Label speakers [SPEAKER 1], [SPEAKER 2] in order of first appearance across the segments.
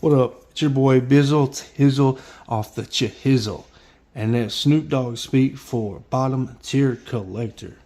[SPEAKER 1] What up? It's your boy Bizzle Tizzle off the Chihizzle. And that's Snoop Dogg speak for Bottom Tier Collector.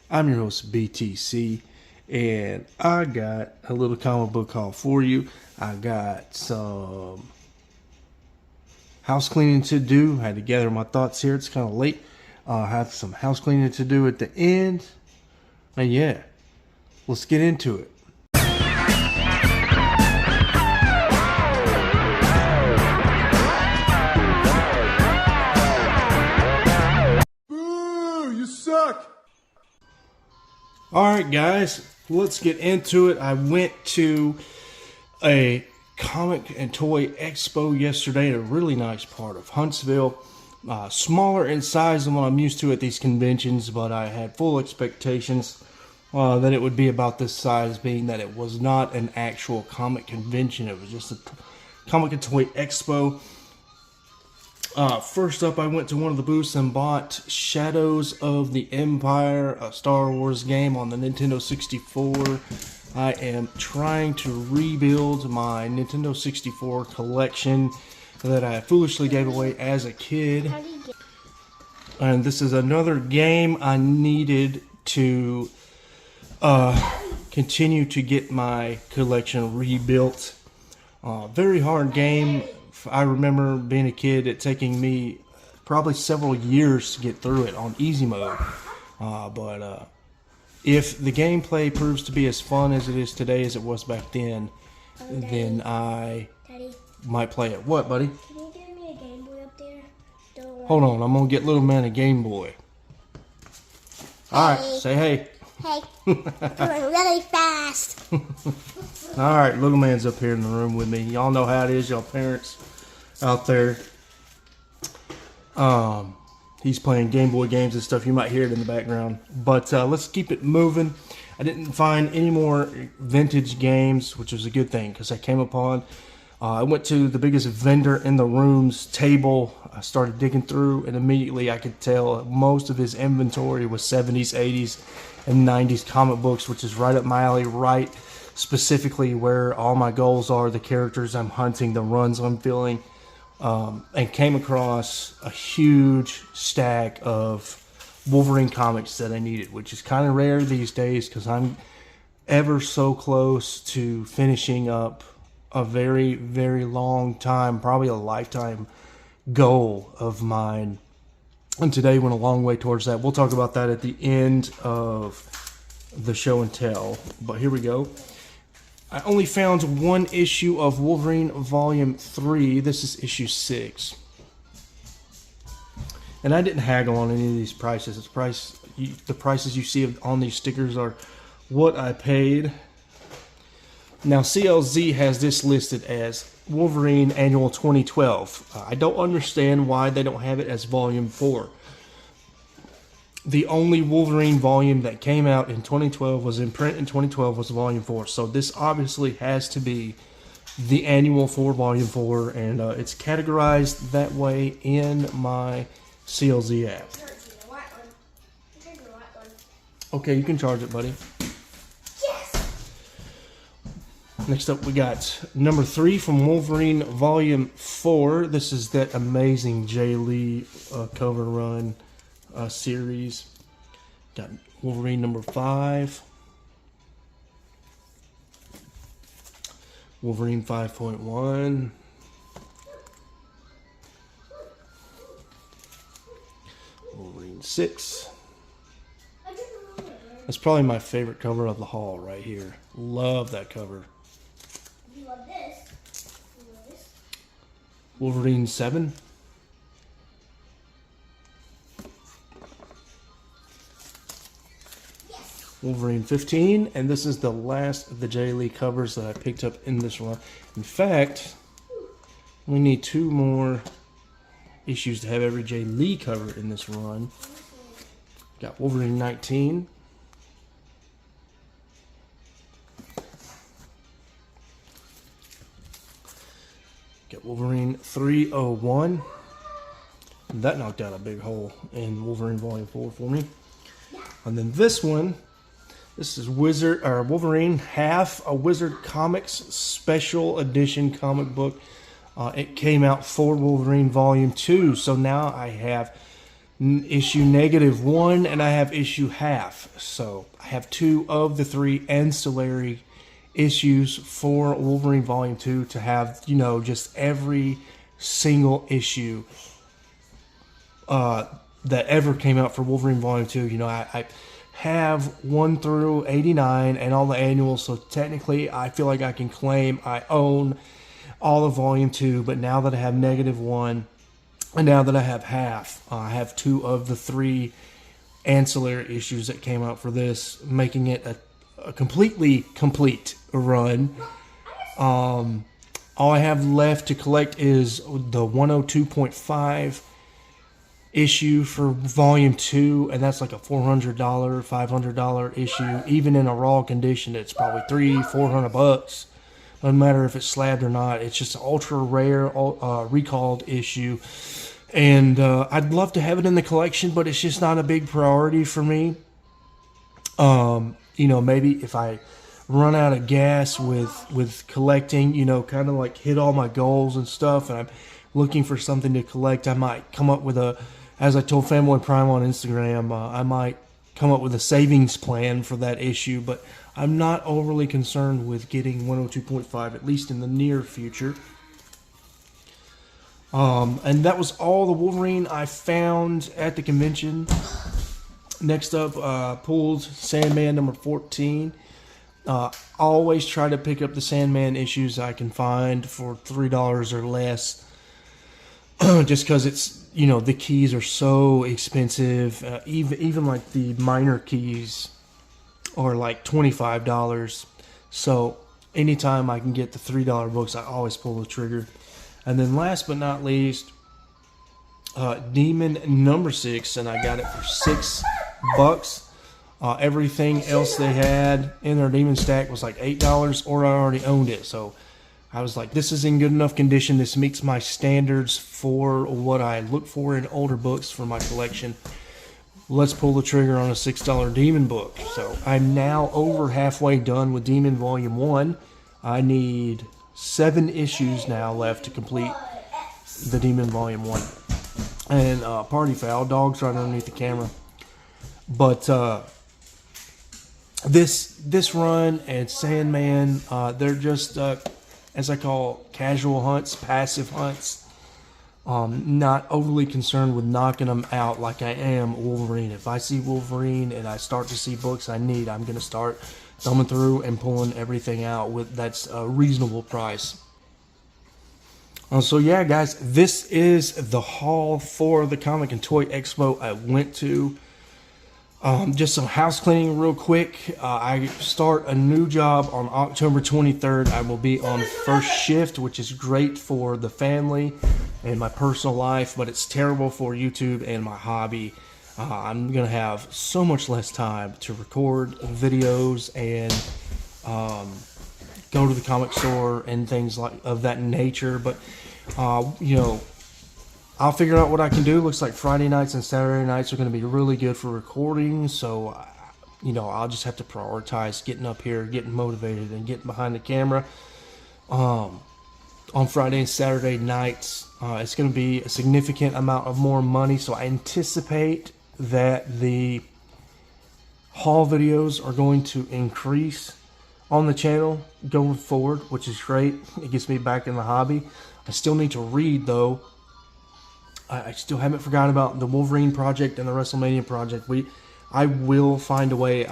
[SPEAKER 1] I'm your host BTC, and I got a little comic book haul for you. I got some house cleaning to do. I had to gather my thoughts here. It's kind of late. I have some house cleaning to do at the end. And yeah, let's get into it. Alright guys, let's get into it. I went to a comic and toy expo yesterday in a really nice part of Huntsville. Smaller in size than what I'm used to at these conventions, but I had full expectations that it would be about this size, being that it was not an actual comic convention. It was just a comic and toy expo. First up, I went to one of the booths and bought Shadows of the Empire, a Star Wars game on the Nintendo 64. I am trying to rebuild my Nintendo 64 collection that I foolishly gave away as a kid. And this is another game I needed to continue to get my collection rebuilt. Very hard game. I remember being a kid, it taking me probably several years to get through it on easy mode. But if the gameplay proves to be as fun as it is today as it was back then, then I might play it. What, buddy?
[SPEAKER 2] Can you give me a Game Boy up there?
[SPEAKER 1] Hold on, I'm going to get little man a Game Boy. Alright, say hey.
[SPEAKER 2] Hey, going really fast.
[SPEAKER 1] Alright, little man's up here in the room with me. Y'all know how it is, y'all parents out there. He's playing Game Boy games and stuff. You might hear it in the background. But let's keep it moving. I didn't find any more vintage games, which was a good thing, because I came upon... I went to the biggest vendor in the room's table. I started digging through, and immediately I could tell most of his inventory was 70s, 80s, and 90s comic books, which is right up my alley, right specifically where all my goals are, the characters I'm hunting, the runs I'm filling, and came across a huge stack of Wolverine comics that I needed, which is kind of rare these days because I'm ever so close to finishing up a very, very long time, probably a lifetime goal of mine. And today went a long way towards that. We'll talk about that at the end of the show and tell. But here we go. I only found one issue of Wolverine Volume 3. This is issue 6. And I didn't haggle on any of these prices. The prices you see on these stickers are what I paid. Now, CLZ has this listed as Wolverine Annual 2012. I don't understand why they don't have it as Volume 4. The only Wolverine volume that came out in 2012 was in print in 2012 was Volume 4. So this obviously has to be the Annual for Volume 4, and it's categorized that way in my CLZ app. Okay, you can charge it, buddy. Next up, we got number 3 from Wolverine Volume 4. This is that amazing Jay Lee cover run series. Got Wolverine number 5. Wolverine 5.1. Wolverine 6. That's probably my favorite cover of the haul right here. Love that cover.
[SPEAKER 2] Love this. Love this.
[SPEAKER 1] Wolverine 7.
[SPEAKER 2] Yes.
[SPEAKER 1] Wolverine 15. And this is the last of the Jay Lee covers that I picked up in this run. In fact, we need 2 more issues to have every Jay Lee cover in this run. Got Wolverine 19. Got Wolverine 301. That knocked out a big hole in Wolverine Volume 4 for me. And then this one This is Wolverine, half a Wizard Comics special edition comic book. It came out for Wolverine Volume 2, so now I have issue -1 and I have issue half. So I have 2 of the 3 ancillary issues for Wolverine Volume 2 to have, you know, just every single issue that ever came out for Wolverine Volume 2. You know, I have 1 through 89 and all the annuals, so technically I feel like I can claim I own all of Volume 2, but now that I have -1, and now that I have half, I have 2 of the 3 ancillary issues that came out for this, making it a completely complete run. All I have left to collect is the 102.5 issue for Volume 2, and that's like a $400, $500 issue. Even in a raw condition, it's probably $300-$400. Doesn't matter if it's slabbed or not. It's just an ultra rare, recalled issue. And I'd love to have it in the collection, but it's just not a big priority for me. You know, maybe if I run out of gas with collecting, you know, kind of like hit all my goals and stuff, and I'm looking for something to collect, I might come up with as I told Family Prime on Instagram, I might come up with a savings plan for that issue, but I'm not overly concerned with getting 102.5, at least in the near future. And that was all the Wolverine I found at the convention. Next up, pulled Sandman number 14. Always try to pick up the Sandman issues I can find for $3 or less. Just because it's, you know, the keys are so expensive. Even like the minor keys are like $25. So anytime I can get the $3 books, I always pull the trigger. And then last but not least, Demon number 6, and I got it for $6. Everything else they had in their Demon stack was like $8, or I already owned it. So I was like, this is in good enough condition. This meets my standards for what I look for in older books for my collection. Let's pull the trigger on a $6 Demon book. So I'm now over halfway done with Demon Volume 1. I need 7 issues now left to complete the Demon Volume 1. And party foul, dogs right underneath the camera. But this run and Sandman, they're just as I call casual hunts, passive hunts. Not overly concerned with knocking them out like I am Wolverine. If I see Wolverine and I start to see books I need, I'm going to start thumbing through and pulling everything out that's a reasonable price. So yeah, guys, this is the haul for the Comic and Toy Expo I went to. Just some house cleaning real quick. I start a new job on October 23rd. I will be on first shift, which is great for the family and my personal life, but it's terrible for YouTube and my hobby. I'm going to have so much less time to record videos and go to the comic store and things like of that nature. But, you know, I'll figure out what I can do. Looks like Friday nights and Saturday nights are going to be really good for recording. So, you know, I'll just have to prioritize getting up here, getting motivated, and getting behind the camera. On Friday and Saturday nights, it's going to be a significant amount of more money. So I anticipate that the haul videos are going to increase on the channel going forward, which is great. It gets me back in the hobby. I still need to read, though. I still haven't forgotten about the Wolverine project and the WrestleMania project. I will find a way.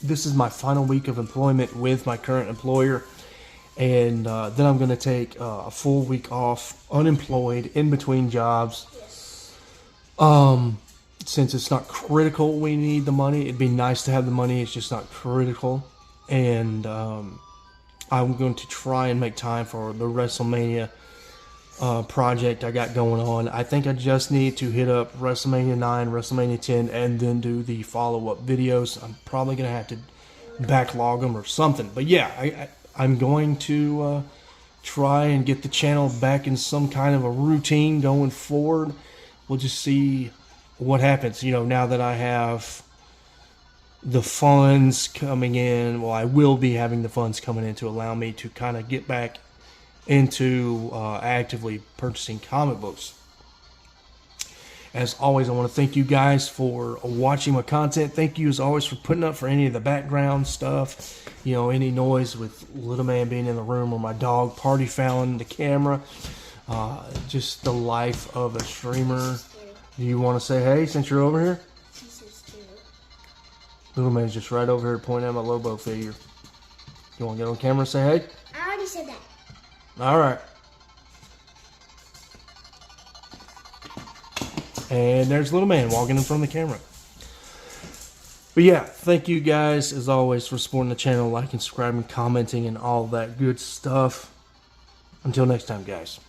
[SPEAKER 1] This is my final week of employment with my current employer, and then I'm going to take a full week off, unemployed, in between jobs. Since it's not critical we need the money, it'd be nice to have the money, it's just not critical. And I'm going to try and make time for the WrestleMania project I got going on. I think I just need to hit up WrestleMania 9, WrestleMania 10, and then do the follow-up videos. I'm probably going to have to backlog them or something. But yeah, I'm going to try and get the channel back in some kind of a routine going forward. We'll just see what happens, you know, now that I have the funds coming in. Well, I will be having the funds coming in to allow me to kind of get back into actively purchasing comic books. As always, I want to thank you guys for watching my content. Thank you, as always, for putting up for any of the background stuff. You know, any noise with little man being in the room or my dog party fouling the camera. Just the life of a streamer. Do you want to say hey since you're over here? Little man's just right over here pointing at my Lobo figure. You want to get on camera and say hey?
[SPEAKER 2] I already said that.
[SPEAKER 1] All right. And there's little man walking in front of the camera. But yeah, thank you guys as always for supporting the channel, liking, subscribing, commenting, and all that good stuff. Until next time, guys.